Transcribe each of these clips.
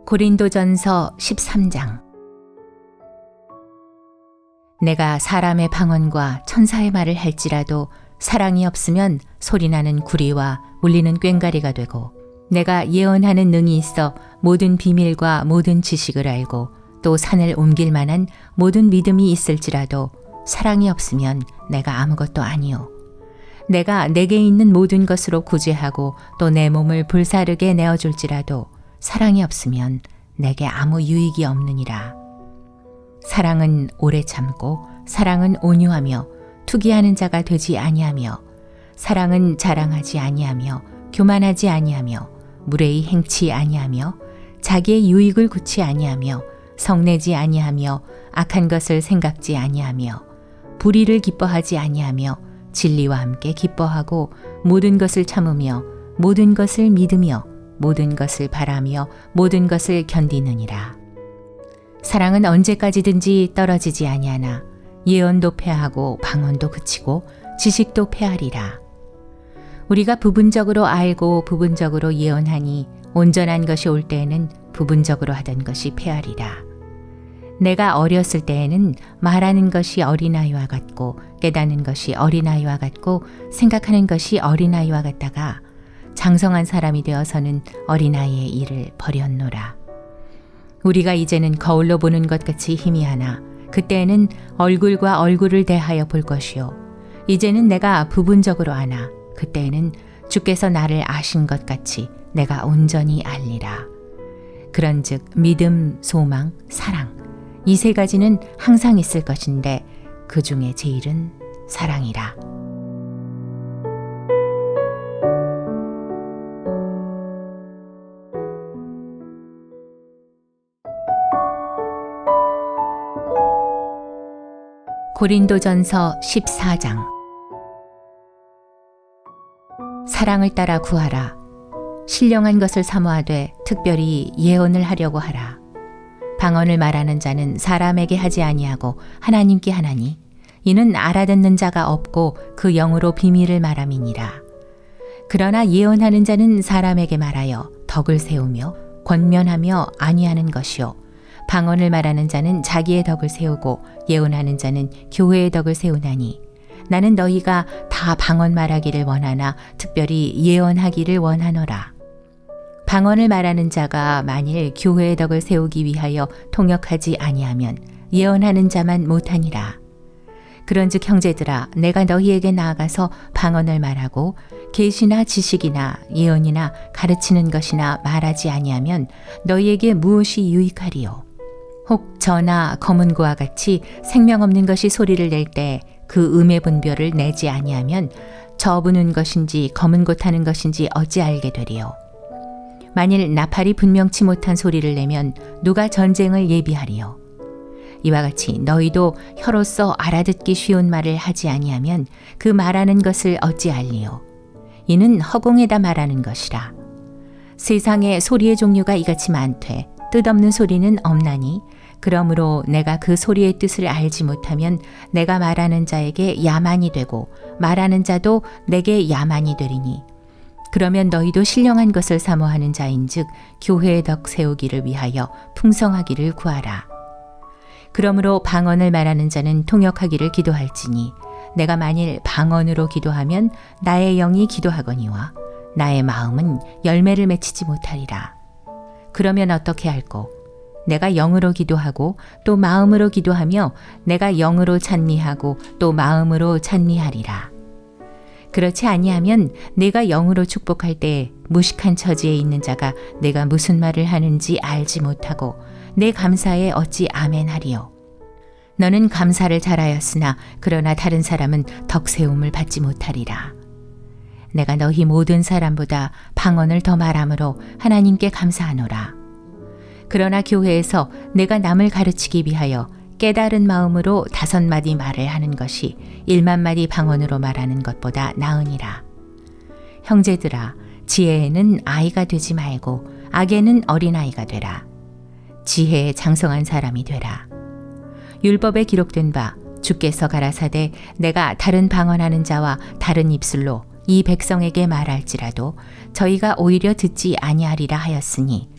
고린도전서 13장. 내가 사람의 방언과 천사의 말을 할지라도 사랑이 없으면 소리나는 구리와 울리는 꽹과리가 되고, 내가 예언하는 능이 있어 모든 비밀과 모든 지식을 알고 또 산을 옮길 만한 모든 믿음이 있을지라도 사랑이 없으면 내가 아무것도 아니요. 내가 내게 있는 모든 것으로 구제하고 또 내 몸을 불사르게 내어줄지라도 사랑이 없으면 내게 아무 유익이 없느니라. 사랑은 오래 참고 사랑은 온유하며 투기하는 자가 되지 아니하며, 사랑은 자랑하지 아니하며 교만하지 아니하며 무례히 행치 아니하며 자기의 유익을 굳이 아니하며 성내지 아니하며 악한 것을 생각지 아니하며 불의를 기뻐하지 아니하며 진리와 함께 기뻐하고 모든 것을 참으며 모든 것을 믿으며 모든 것을 바라며 모든 것을 견디느니라. 사랑은 언제까지든지 떨어지지 아니하나 예언도 패하고 방언도 그치고 지식도 패하리라. 우리가 부분적으로 알고 부분적으로 예언하니 온전한 것이 올 때에는 부분적으로 하던 것이 패하리라. 내가 어렸을 때에는 말하는 것이 어린아이와 같고 깨닫는 것이 어린아이와 같고 생각하는 것이 어린아이와 같다가 장성한 사람이 되어서는 어린아이의 일을 버렸노라. 우리가 이제는 거울로 보는 것 같이 희미하나 그때에는 얼굴과 얼굴을 대하여 볼 것이요, 이제는 내가 부분적으로 아나 그때에는 주께서 나를 아신 것 같이 내가 온전히 알리라. 그런즉 믿음, 소망, 사랑 이 세 가지는 항상 있을 것인데 그 중에 제일은 사랑이라. 고린도전서 14장. 사랑을 따라 구하라. 신령한 것을 사모하되 특별히 예언을 하려고 하라. 방언을 말하는 자는 사람에게 하지 아니하고 하나님께 하나니, 이는 알아듣는 자가 없고 그 영으로 비밀을 말함이니라. 그러나 예언하는 자는 사람에게 말하여 덕을 세우며 권면하며 안위하는 것이요, 방언을 말하는 자는 자기의 덕을 세우고 예언하는 자는 교회의 덕을 세우나니, 나는 너희가 다 방언 말하기를 원하나 특별히 예언하기를 원하노라. 방언을 말하는 자가 만일 교회의 덕을 세우기 위하여 통역하지 아니하면 예언하는 자만 못하니라. 그런즉 형제들아, 내가 너희에게 나아가서 방언을 말하고 계시나 지식이나 예언이나 가르치는 것이나 말하지 아니하면 너희에게 무엇이 유익하리요? 혹 저나 검은 고와 같이 생명 없는 것이 소리를 낼 때 그 음의 분별을 내지 아니하면 저 부는 것인지 검은 고 타는 것인지 어찌 알게 되리요? 만일 나팔이 분명치 못한 소리를 내면 누가 전쟁을 예비하리요? 이와 같이 너희도 혀로서 알아듣기 쉬운 말을 하지 아니하면 그 말하는 것을 어찌 알리요? 이는 허공에다 말하는 것이라. 세상에 소리의 종류가 이같이 많되 뜻없는 소리는 없나니, 그러므로 내가 그 소리의 뜻을 알지 못하면 내가 말하는 자에게 야만이 되고 말하는 자도 내게 야만이 되리니, 그러면 너희도 신령한 것을 사모하는 자인즉 교회의 덕 세우기를 위하여 풍성하기를 구하라. 그러므로 방언을 말하는 자는 통역하기를 기도할지니, 내가 만일 방언으로 기도하면 나의 영이 기도하거니와 나의 마음은 열매를 맺히지 못하리라. 그러면 어떻게 할꼬? 내가 영으로 기도하고 또 마음으로 기도하며 내가 영으로 찬미하고 또 마음으로 찬미하리라. 그렇지 아니하면 내가 영으로 축복할 때 무식한 처지에 있는 자가 내가 무슨 말을 하는지 알지 못하고 내 감사에 어찌 아멘하리요? 너는 감사를 잘하였으나 그러나 다른 사람은 덕세움을 받지 못하리라. 내가 너희 모든 사람보다 방언을 더 말함으로 하나님께 감사하노라. 그러나 교회에서 내가 남을 가르치기 위하여 깨달은 마음으로 5마디 말을 하는 것이 1만마디 방언으로 말하는 것보다 나으니라. 형제들아, 지혜에는 아이가 되지 말고 악에는 어린아이가 되라. 지혜에 장성한 사람이 되라. 율법에 기록된 바 주께서 가라사대 내가 다른 방언하는 자와 다른 입술로 이 백성에게 말할지라도 저희가 오히려 듣지 아니하리라 하였으니,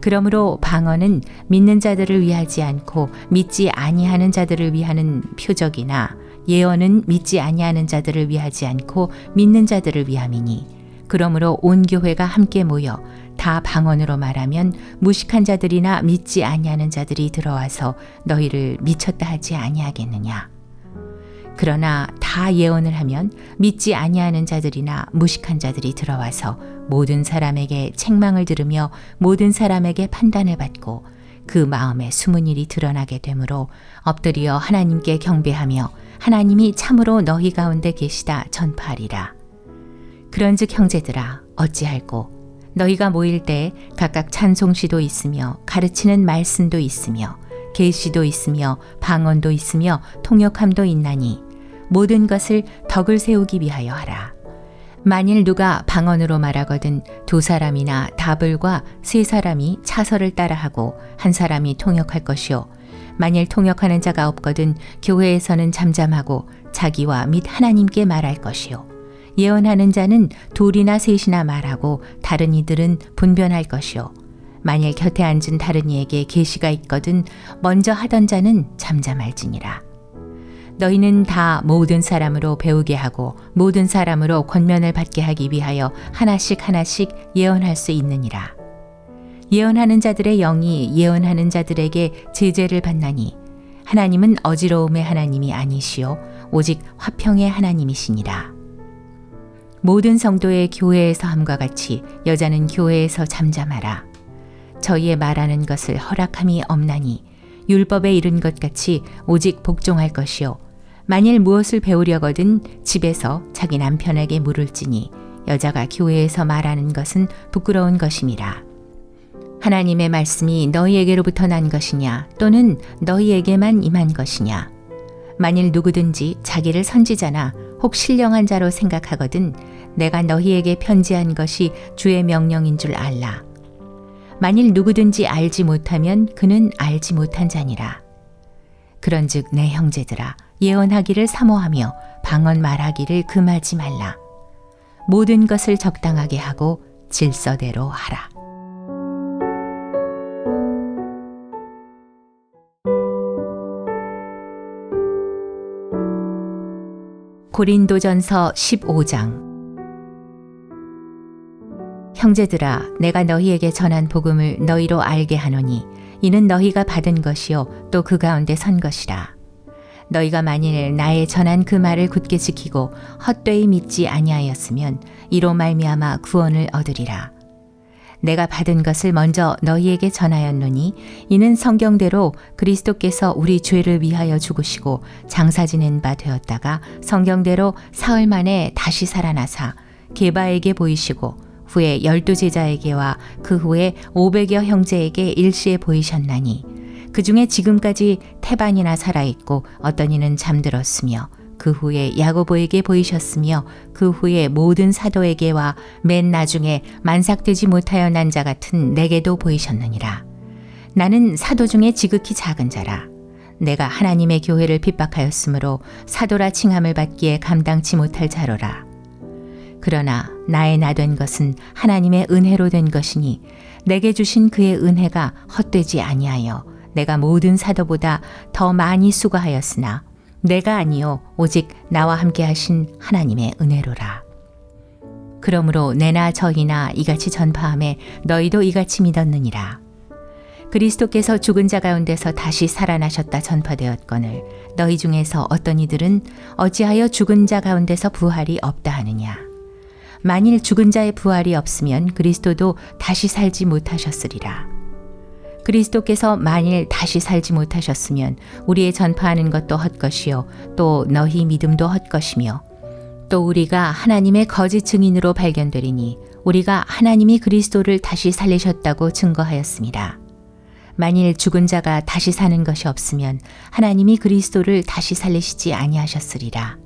그러므로 방언은 믿는 자들을 위하지 않고 믿지 아니하는 자들을 위하는 표적이나 예언은 믿지 아니하는 자들을 위하지 않고 믿는 자들을 위함이니 그러므로 온 교회가 함께 모여 다 방언으로 말하면 무식한 자들이나 믿지 아니하는 자들이 들어와서 너희를 미쳤다 하지 아니하겠느냐. 그러나 다 예언을 하면 믿지 아니하는 자들이나 무식한 자들이 들어와서 모든 사람에게 책망을 들으며 모든 사람에게 판단을 받고 그 마음에 숨은 일이 드러나게 되므로 엎드려 하나님께 경배하며 하나님이 참으로 너희 가운데 계시다 전파하리라. 그런즉 형제들아 어찌할꼬 너희가 모일 때 각각 찬송시도 있으며 가르치는 말씀도 있으며 계시도 있으며 방언도 있으며 통역함도 있나니 모든 것을 덕을 세우기 위하여 하라. 만일 누가 방언으로 말하거든 두 사람이나 다불과 세 사람이 차서를 따라하고 한 사람이 통역할 것이요 만일 통역하는 자가 없거든 교회에서는 잠잠하고 자기와 및 하나님께 말할 것이요 예언하는 자는 둘이나 셋이나 말하고 다른 이들은 분변할 것이요 만일 곁에 앉은 다른 이에게 계시가 있거든 먼저 하던 자는 잠잠할지니라. 너희는 다 모든 사람으로 배우게 하고 모든 사람으로 권면을 받게 하기 위하여 하나씩 하나씩 예언할 수 있느니라. 예언하는 자들의 영이 예언하는 자들에게 제재를 받나니 하나님은 어지러움의 하나님이 아니시오 오직 화평의 하나님이시니라. 모든 성도의 교회에서 함과 같이 여자는 교회에서 잠잠하라. 저희의 말하는 것을 허락함이 없나니 율법에 이른 것 같이 오직 복종할 것이요 만일 무엇을 배우려거든 집에서 자기 남편에게 물을지니 여자가 교회에서 말하는 것은 부끄러운 것임이라. 하나님의 말씀이 너희에게로부터 난 것이냐 또는 너희에게만 임한 것이냐. 만일 누구든지 자기를 선지자나 혹 신령한 자로 생각하거든 내가 너희에게 편지한 것이 주의 명령인 줄 알라. 만일 누구든지 알지 못하면 그는 알지 못한 자니라. 그런즉 내 형제들아 예언하기를 사모하며 방언 말하기를 금하지 말라. 모든 것을 적당하게 하고 질서대로 하라. 고린도전서 15장. 형제들아 내가 너희에게 전한 복음을 너희로 알게 하노니 이는 너희가 받은 것이요 또 그 가운데 선 것이라. 너희가 만일 나의 전한 그 말을 굳게 지키고 헛되이 믿지 아니하였으면 이로 말미암아 구원을 얻으리라. 내가 받은 것을 먼저 너희에게 전하였노니 이는 성경대로 그리스도께서 우리 죄를 위하여 죽으시고 장사 지낸 바 되었다가 성경대로 사흘 만에 다시 살아나사 게바에게 보이시고 후에 12 제자에게와 그 후에 500여 형제에게 일시에 보이셨나니 그 중에 지금까지 태반이나 살아있고 어떤 이는 잠들었으며 그 후에 야고보에게 보이셨으며 그 후에 모든 사도에게와 맨 나중에 만삭되지 못하여 난 자 같은 내게도 보이셨느니라. 나는 사도 중에 지극히 작은 자라. 내가 하나님의 교회를 핍박하였으므로 사도라 칭함을 받기에 감당치 못할 자로라. 그러나 나의 나된 것은 하나님의 은혜로 된 것이니 내게 주신 그의 은혜가 헛되지 아니하여 내가 모든 사도보다 더 많이 수고하였으나 내가 아니요 오직 나와 함께 하신 하나님의 은혜로라. 그러므로 내나 저희나 이같이 전파하매 너희도 이같이 믿었느니라. 그리스도께서 죽은 자 가운데서 다시 살아나셨다 전파되었거늘 너희 중에서 어떤 이들은 어찌하여 죽은 자 가운데서 부활이 없다 하느냐. 만일 죽은 자의 부활이 없으면 그리스도도 다시 살지 못하셨으리라. 그리스도께서 만일 다시 살지 못하셨으면 우리의 전파하는 것도 헛것이요 또 너희 믿음도 헛것이며 또 우리가 하나님의 거짓 증인으로 발견되리니 우리가 하나님이 그리스도를 다시 살리셨다고 증거하였습니다. 만일 죽은 자가 다시 사는 것이 없으면 하나님이 그리스도를 다시 살리시지 아니하셨으리라.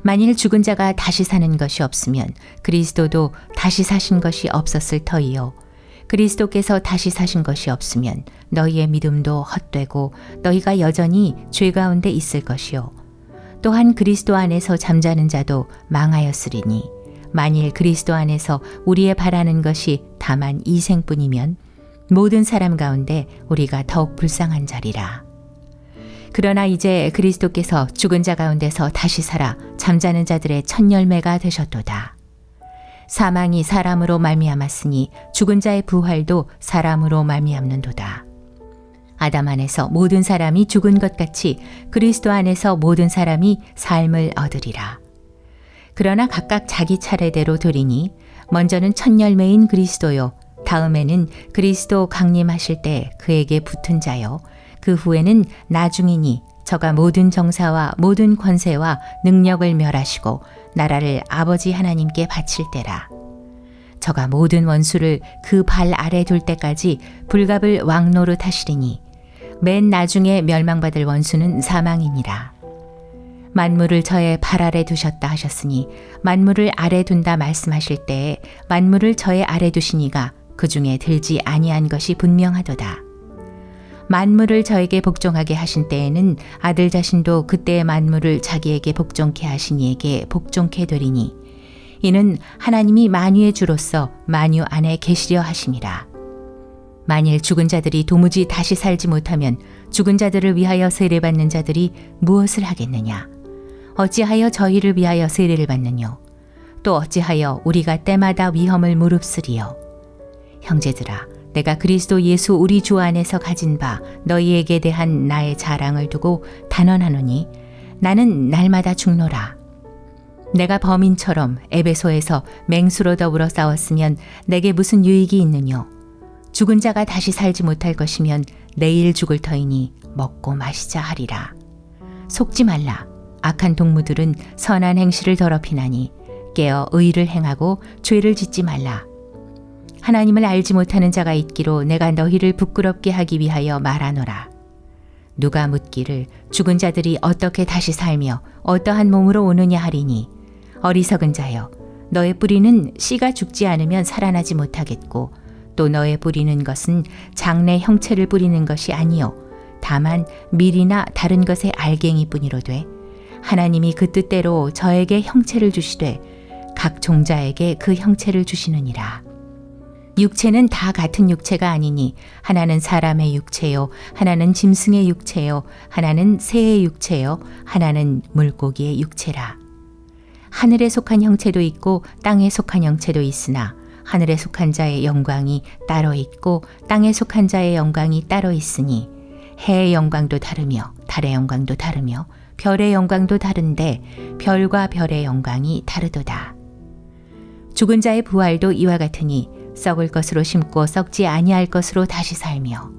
만일 죽은 자가 다시 사는 것이 없으면 그리스도도 다시 사신 것이 없었을 터이요. 그리스도께서 다시 사신 것이 없으면 너희의 믿음도 헛되고 너희가 여전히 죄 가운데 있을 것이요. 또한 그리스도 안에서 잠자는 자도 망하였으리니 만일 그리스도 안에서 우리의 바라는 것이 다만 이 생뿐이면 모든 사람 가운데 우리가 더욱 불쌍한 자리라. 그러나 이제 그리스도께서 죽은 자 가운데서 다시 살아 잠자는 자들의 첫 열매가 되셨도다. 사망이 사람으로 말미암았으니 죽은 자의 부활도 사람으로 말미암는도다. 아담 안에서 모든 사람이 죽은 것 같이 그리스도 안에서 모든 사람이 삶을 얻으리라. 그러나 각각 자기 차례대로 되리니 먼저는 첫 열매인 그리스도요, 다음에는 그리스도 강림하실 때 그에게 붙은 자요, 그 후에는 나중이니 저가 모든 정사와 모든 권세와 능력을 멸하시고 나라를 아버지 하나님께 바칠 때라. 저가 모든 원수를 그 발 아래 둘 때까지 불갑을 왕노릇 하시리니 맨 나중에 멸망받을 원수는 사망이니라. 만물을 저의 발 아래 두셨다 하셨으니 만물을 아래 둔다 말씀하실 때에 만물을 저의 아래 두시니가 그 중에 들지 아니한 것이 분명하도다. 만물을 저에게 복종하게 하신 때에는 아들 자신도 그때의 만물을 자기에게 복종케 하신 이에게 복종케 되리니 이는 하나님이 만유의 주로서 만유 안에 계시려 하심이라. 만일 죽은 자들이 도무지 다시 살지 못하면 죽은 자들을 위하여 세례받는 자들이 무엇을 하겠느냐? 어찌하여 저희를 위하여 세례를 받느뇨? 또 어찌하여 우리가 때마다 위험을 무릅쓰리요? 형제들아, 내가 그리스도 예수 우리 주 안에서 가진 바 너희에게 대한 나의 자랑을 두고 단언하노니 나는 날마다 죽노라. 내가 범인처럼 에베소에서 맹수로 더불어 싸웠으면 내게 무슨 유익이 있느뇨? 죽은 자가 다시 살지 못할 것이면 내일 죽을 터이니 먹고 마시자 하리라. 속지 말라. 악한 동무들은 선한 행실을 더럽히나니 깨어 의를 행하고 죄를 짓지 말라. 하나님을 알지 못하는 자가 있기로 내가 너희를 부끄럽게 하기 위하여 말하노라. 누가 묻기를 죽은 자들이 어떻게 다시 살며 어떠한 몸으로 오느냐 하리니 어리석은 자여, 너의 뿌리는 씨가 죽지 않으면 살아나지 못하겠고 또 너의 뿌리는 것은 장래 형체를 뿌리는 것이 아니요 다만 밀이나 다른 것의 알갱이뿐이로되 하나님이 그 뜻대로 저에게 형체를 주시되 각 종자에게 그 형체를 주시느니라. 육체는 다 같은 육체가 아니니 하나는 사람의 육체요, 하나는 짐승의 육체요, 하나는 새의 육체요, 하나는 물고기의 육체라. 하늘에 속한 형체도 있고 땅에 속한 형체도 있으나 하늘에 속한 자의 영광이 따로 있고 땅에 속한 자의 영광이 따로 있으니 해의 영광도 다르며 달의 영광도 다르며 별의 영광도 다른데 별과 별의 영광이 다르도다. 죽은 자의 부활도 이와 같으니 썩을 것으로 심고 썩지 아니할 것으로 다시 살며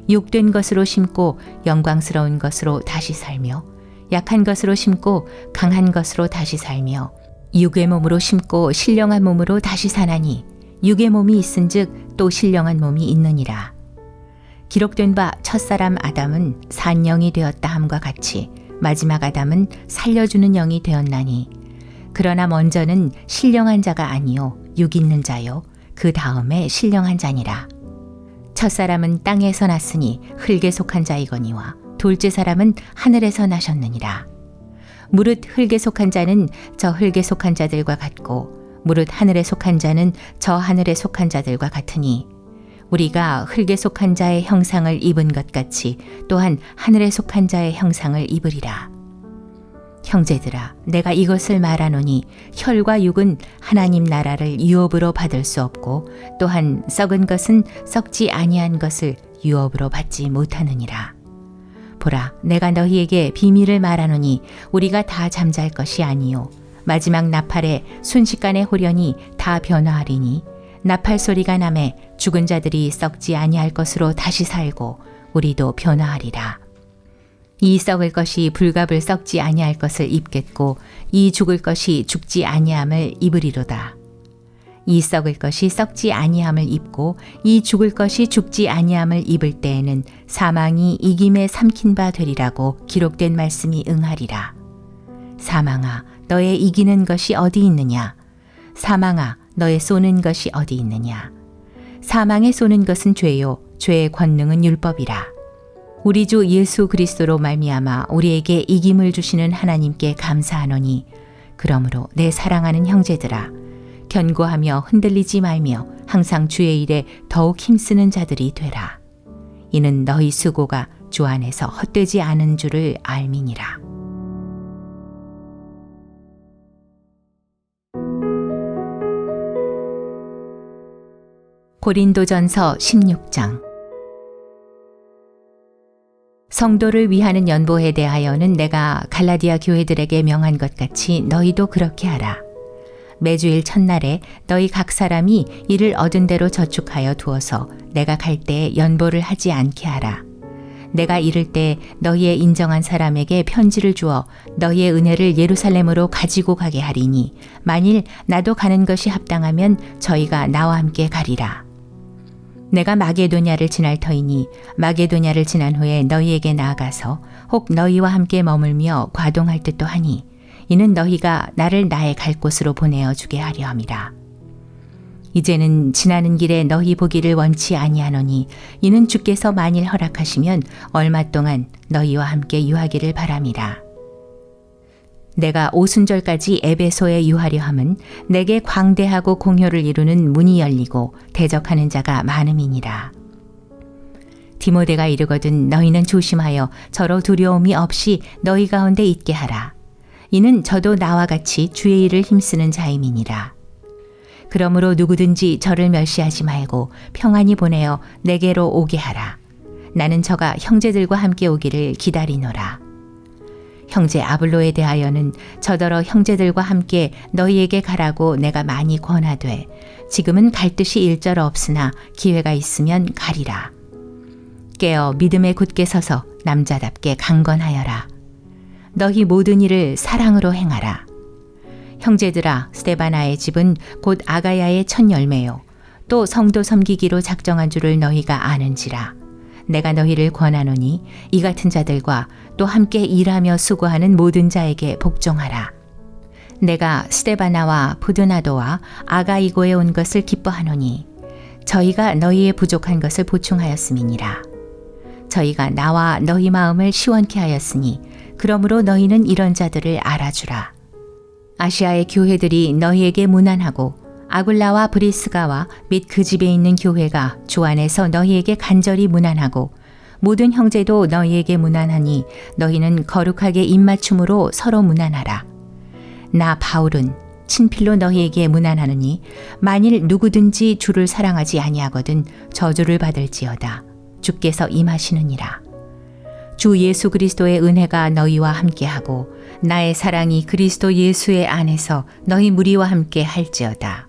욕된 것으로 심고 영광스러운 것으로 다시 살며 약한 것으로 심고 강한 것으로 다시 살며 육의 몸으로 심고 신령한 몸으로 다시 사나니 육의 몸이 있은즉 또 신령한 몸이 있느니라. 기록된 바 첫사람 아담은 산 영이 되었다 함과 같이 마지막 아담은 살려주는 영이 되었나니 그러나 먼저는 신령한 자가 아니요 육 있는 자요 그 다음에 신령한 자니라. 첫사람은 땅에서 났으니 흙에 속한 자이거니와 둘째 사람은 하늘에서 나셨느니라. 무릇 흙에 속한 자는 저 흙에 속한 자들과 같고 무릇 하늘에 속한 자는 저 하늘에 속한 자들과 같으니 우리가 흙에 속한 자의 형상을 입은 것 같이 또한 하늘에 속한 자의 형상을 입으리라. 형제들아, 내가 이것을 말하노니 혈과 육은 하나님 나라를 유업으로 받을 수 없고 또한 썩은 것은 썩지 아니한 것을 유업으로 받지 못하느니라. 보라, 내가 너희에게 비밀을 말하노니 우리가 다 잠잘 것이 아니요 마지막 나팔에 순식간에 홀연히 다 변화하리니 나팔 소리가 나매 죽은 자들이 썩지 아니할 것으로 다시 살고 우리도 변화하리라. 이 썩을 것이 불갑을 썩지 아니할 것을 입겠고 이 죽을 것이 죽지 아니함을 입으리로다. 이 썩을 것이 썩지 아니함을 입고 이 죽을 것이 죽지 아니함을 입을 때에는 사망이 이김에 삼킨 바 되리라고 기록된 말씀이 응하리라. 사망아, 너의 이기는 것이 어디 있느냐? 사망아, 너의 쏘는 것이 어디 있느냐? 사망에 쏘는 것은 죄요, 죄의 권능은 율법이라. 우리 주 예수 그리스도로 말미암아 우리에게 이김을 주시는 하나님께 감사하노니 그러므로 내 사랑하는 형제들아, 견고하며 흔들리지 말며 항상 주의 일에 더욱 힘쓰는 자들이 되라. 이는 너희 수고가 주 안에서 헛되지 않은 줄을 알미니라. 고린도전서 16장. 성도를 위하는 연보에 대하여는 내가 갈라디아 교회들에게 명한 것 같이 너희도 그렇게 하라. 매주일 첫날에 너희 각 사람이 이를 얻은 대로 저축하여 두어서 내가 갈 때에 연보를 하지 않게 하라. 내가 이를 때 너희의 인정한 사람에게 편지를 주어 너희의 은혜를 예루살렘으로 가지고 가게 하리니 만일 나도 가는 것이 합당하면 저희가 나와 함께 가리라. 내가 마게도냐를 지날 터이니 마게도냐를 지난 후에 너희에게 나아가서 혹 너희와 함께 머물며 과동할 듯도 하니 이는 너희가 나를 나의 갈 곳으로 보내어 주게 하려 함이라. 이제는 지나는 길에 너희 보기를 원치 아니하노니 이는 주께서 만일 허락하시면 얼마 동안 너희와 함께 유하기를 바람이라. 내가 오순절까지 에베소에 유하려 함은 내게 광대하고 공효를 이루는 문이 열리고 대적하는 자가 많음이니라. 디모데가 이르거든 너희는 조심하여 저로 두려움이 없이 너희 가운데 있게 하라. 이는 저도 나와 같이 주의 일을 힘쓰는 자임이니라. 그러므로 누구든지 저를 멸시하지 말고 평안히 보내어 내게로 오게 하라. 나는 저가 형제들과 함께 오기를 기다리노라. 형제 아블로에 대하여는 저더러 형제들과 함께 너희에게 가라고 내가 많이 권하되 지금은 갈 뜻이 일절 없으나 기회가 있으면 가리라. 깨어 믿음에 굳게 서서 남자답게 강건하여라. 너희 모든 일을 사랑으로 행하라. 형제들아, 스데바나의 집은 곧 아가야의 첫 열매요. 또 성도 섬기기로 작정한 줄을 너희가 아는지라. 내가 너희를 권하노니 이 같은 자들과 또 함께 일하며 수고하는 모든 자에게 복종하라. 내가 스데바나와 부드나도와 아가이고에 온 것을 기뻐하노니 저희가 너희의 부족한 것을 보충하였음이니라. 저희가 나와 너희 마음을 시원케 하였으니 그러므로 너희는 이런 자들을 알아주라. 아시아의 교회들이 너희에게 문안하고 아굴라와 브리스가와 및 그 집에 있는 교회가 주 안에서 너희에게 간절히 문안하고 모든 형제도 너희에게 문안하니 너희는 거룩하게 입맞춤으로 서로 문안하라. 나 바울은 친필로 너희에게 문안하느니 만일 누구든지 주를 사랑하지 아니하거든 저주를 받을지어다. 주께서 임하시느니라. 주 예수 그리스도의 은혜가 너희와 함께하고 나의 사랑이 그리스도 예수의 안에서 너희 무리와 함께 할지어다.